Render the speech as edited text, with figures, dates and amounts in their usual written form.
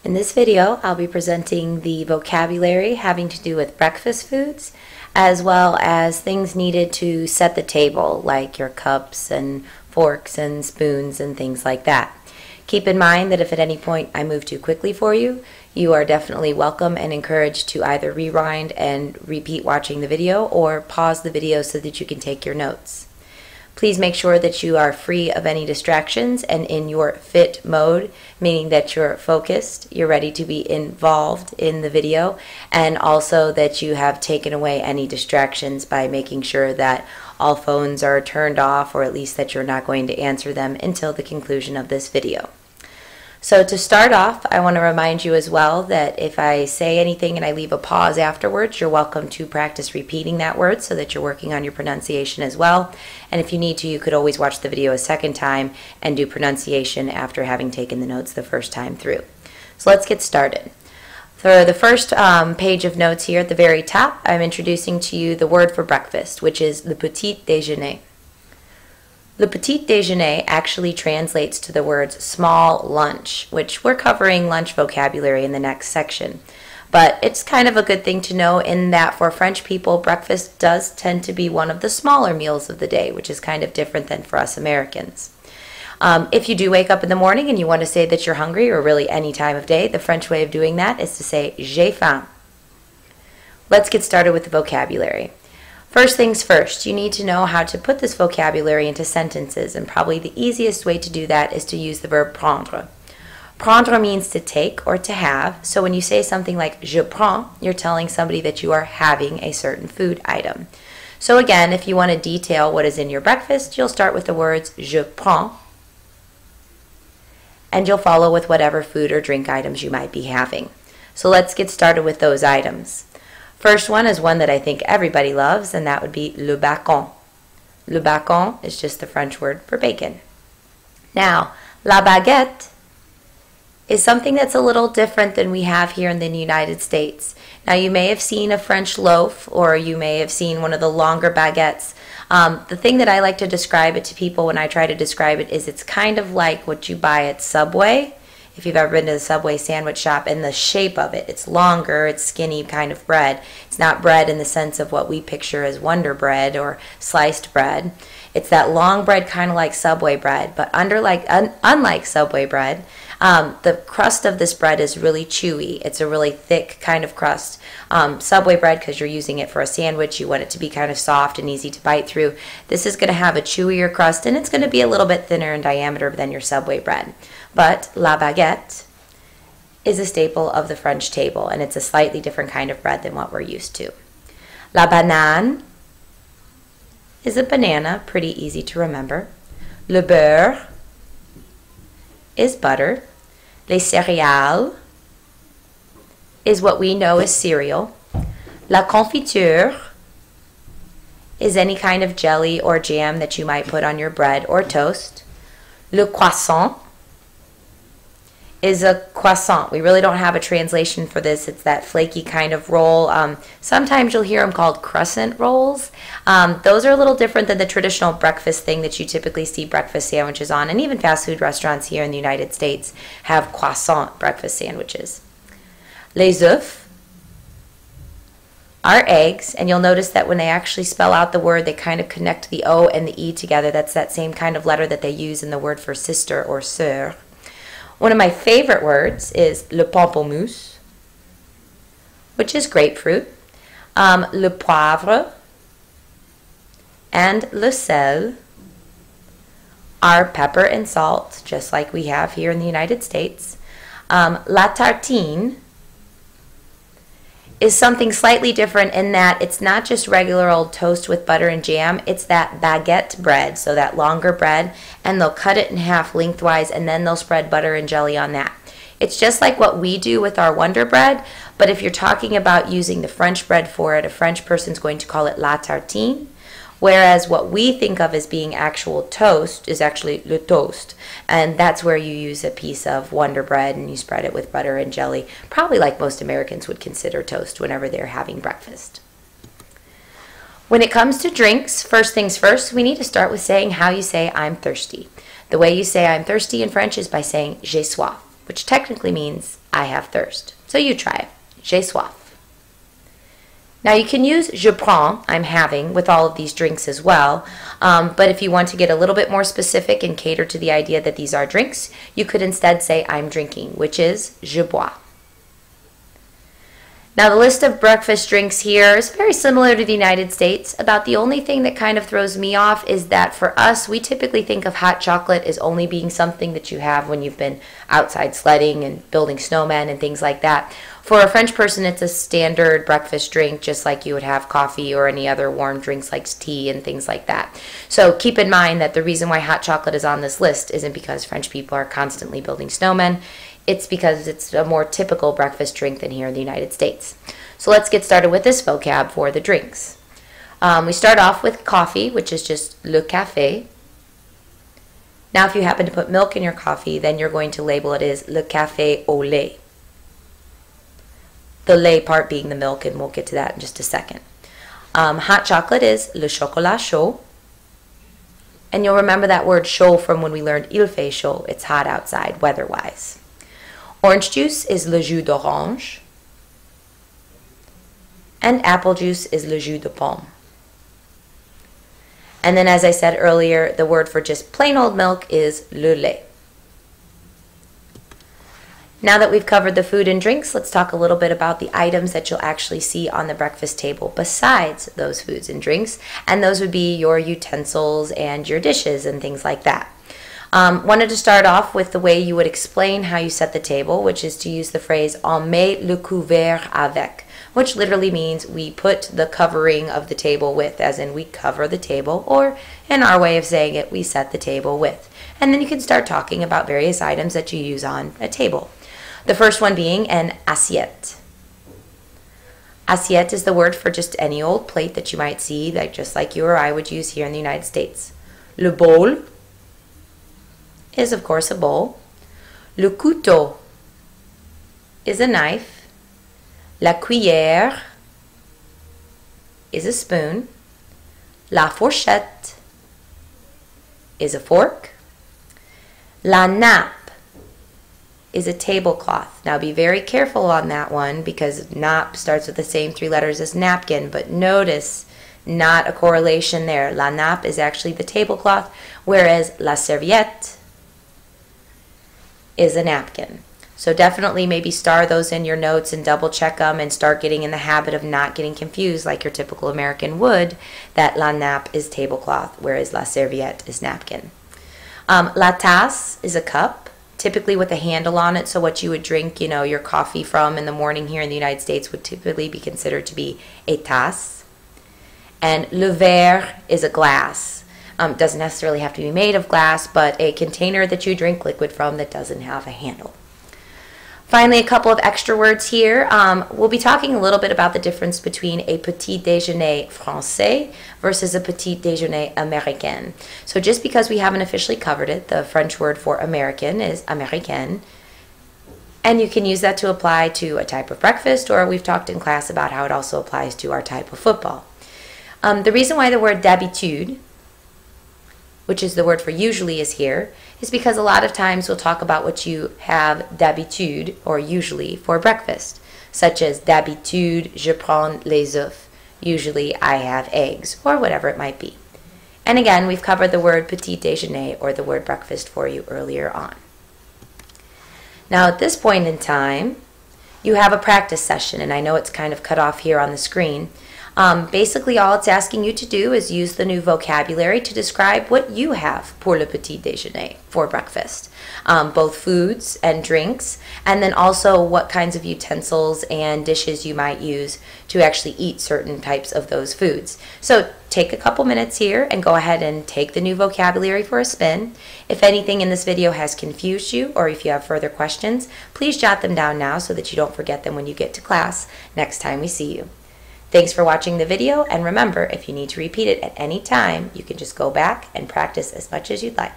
In this video, I'll be presenting the vocabulary having to do with breakfast foods, as well as things needed to set the table, like your cups and forks and spoons and things like that. Keep in mind that if at any point I move too quickly for you, you are definitely welcome and encouraged to either rewind and repeat watching the video or pause the video so that you can take your notes. Please make sure that you are free of any distractions and in your fit mode, meaning that you're focused, you're ready to be involved in the video, and also that you have taken away any distractions by making sure that all phones are turned off, or at least that you're not going to answer them until the conclusion of this video. So to start off, I want to remind you as well that if I say anything and I leave a pause afterwards, you're welcome to practice repeating that word so that you're working on your pronunciation as well. And if you need to, you could always watch the video a second time and do pronunciation after having taken the notes the first time through. So let's get started. For the first page of notes here at the very top, I'm introducing to you the word for breakfast, which is le petit déjeuner. Le petit déjeuner actually translates to the words small lunch, which we're covering lunch vocabulary in the next section. But it's kind of a good thing to know in that for French people, breakfast does tend to be one of the smaller meals of the day, which is kind of different than for us Americans. If you do wake up in the morning and you want to say that you're hungry, or really any time of day, the French way of doing that is to say j'ai faim. Let's get started with the vocabulary. First things first, you need to know how to put this vocabulary into sentences, and probably the easiest way to do that is to use the verb prendre. Prendre means to take or to have, so when you say something like je prends, you're telling somebody that you are having a certain food item. So again, if you want to detail what is in your breakfast, you'll start with the words je prends, and you'll follow with whatever food or drink items you might be having. So let's get started with those items. First one is one that I think everybody loves, and that would be le bacon. Le bacon is just the French word for bacon. Now, la baguette is something that's a little different than we have here in the United States. Now, you may have seen a French loaf, or you may have seen one of the longer baguettes. The thing that I like to describe it to people when I try to describe it is it's kind of like what you buy at Subway. If you've ever been to the Subway sandwich shop, and the shape of it, it's longer, it's skinny kind of bread. It's not bread in the sense of what we picture as Wonder Bread or sliced bread. It's that long bread kind of like Subway bread, but unlike Subway bread, the crust of this bread is really chewy. It's a really thick kind of crust. Subway bread, because you're using it for a sandwich, you want it to be kind of soft and easy to bite through. This is going to have a chewier crust, and it's going to be a little bit thinner in diameter than your Subway bread. But la baguette is a staple of the French table, and it's a slightly different kind of bread than what we're used to. La banane is a banana, pretty easy to remember. Le beurre is butter. Les céréales is what we know as cereal. La confiture is any kind of jelly or jam that you might put on your bread or toast. Le croissant is a croissant. We really don't have a translation for this. It's that flaky kind of roll. Sometimes you'll hear them called crescent rolls. Those are a little different than the traditional breakfast thing that you typically see breakfast sandwiches on, and even fast food restaurants here in the United States have croissant breakfast sandwiches. Les œufs are eggs, and you'll notice that when they actually spell out the word, they kind of connect the O and the E together. That's that same kind of letter that they use in the word for sister or sœur. One of my favorite words is le pamplemousse, which is grapefruit, le poivre, and le sel are pepper and salt, just like we have here in the United States. La tartine is something slightly different in that it's not just regular old toast with butter and jam. It's that baguette bread, so that longer bread, and they'll cut it in half lengthwise, and then they'll spread butter and jelly on that. It's just like what we do with our Wonder Bread, but if you're talking about using the French bread for it, a French person's going to call it la tartine, whereas what we think of as being actual toast is actually le toast, and that's where you use a piece of Wonder Bread and you spread it with butter and jelly, probably like most Americans would consider toast whenever they're having breakfast. When it comes to drinks, first things first, we need to start with saying how you say I'm thirsty. The way you say I'm thirsty in French is by saying j'ai soif, which technically means I have thirst. So you try it. J'ai soif. Now you can use je prends, I'm having, with all of these drinks as well. But if you want to get a little bit more specific and cater to the idea that these are drinks, you could instead say I'm drinking, which is je bois. Now the list of breakfast drinks here is very similar to the United States. About the only thing that kind of throws me off is that for us, we typically think of hot chocolate as only being something that you have when you've been outside sledding and building snowmen and things like that. For a French person, it's a standard breakfast drink, just like you would have coffee or any other warm drinks like tea and things like that. So keep in mind that the reason why hot chocolate is on this list isn't because French people are constantly building snowmen. It's because it's a more typical breakfast drink than here in the United States. So let's get started with this vocab for the drinks. We start off with coffee, which is just le café. Now if you happen to put milk in your coffee, then you're going to label it as le café au lait. The lait part being the milk, and we'll get to that in just a second. Hot chocolate is le chocolat chaud. And you'll remember that word chaud from when we learned il fait chaud. It's hot outside, weather-wise. Orange juice is le jus d'orange. And apple juice is le jus de pomme. And then, as I said earlier, the word for just plain old milk is le lait. Now that we've covered the food and drinks, let's talk a little bit about the items that you'll actually see on the breakfast table besides those foods and drinks, and those would be your utensils and your dishes and things like that. Wanted to start off with the way you would explain how you set the table, which is to use the phrase on met le couvert avec, which literally means we put the covering of the table with, as in we cover the table, or in our way of saying it, we set the table with. And then you can start talking about various items that you use on a table. The first one being an assiette. Assiette is the word for just any old plate that you might see, just like you or I would use here in the United States. Le bol is, of course, a bowl. Le couteau is a knife. La cuillère is a spoon. La fourchette is a fork. La nappe is a tablecloth. Now be very careful on that one because nappe starts with the same three letters as napkin, but notice not a correlation there. La nappe is actually the tablecloth, whereas la serviette is a napkin. So definitely maybe star those in your notes and double check them and start getting in the habit of not getting confused like your typical American would, that la nappe is tablecloth, whereas la serviette is napkin. La tasse is a cup, typically with a handle on it, so what you would drink, your coffee from in the morning here in the United States would typically be considered to be a tasse. And le verre is a glass. Doesn't necessarily have to be made of glass, but a container that you drink liquid from that doesn't have a handle. Finally, a couple of extra words here. We'll be talking a little bit about the difference between a petit déjeuner français versus a petit déjeuner américain. So just because we haven't officially covered it, the French word for American is américain. And you can use that to apply to a type of breakfast, or we've talked in class about how it also applies to our type of football. The reason why the word d'habitude, which is the word for usually, is here, is because a lot of times we'll talk about what you have d'habitude, or usually, for breakfast, such as d'habitude, je prends les œufs. Usually I have eggs, or whatever it might be. And again, we've covered the word petit déjeuner, or the word breakfast, for you earlier on. Now at this point in time, you have a practice session, and I know it's kind of cut off here on the screen. Basically all it's asking you to do is use the new vocabulary to describe what you have pour le petit déjeuner, for breakfast. Both foods and drinks, and then also what kinds of utensils and dishes you might use to actually eat certain types of those foods. So take a couple minutes here and go ahead and take the new vocabulary for a spin. If anything in this video has confused you, or if you have further questions, please jot them down now so that you don't forget them when you get to class next time we see you. Thanks for watching the video, and remember, if you need to repeat it at any time, you can just go back and practice as much as you'd like.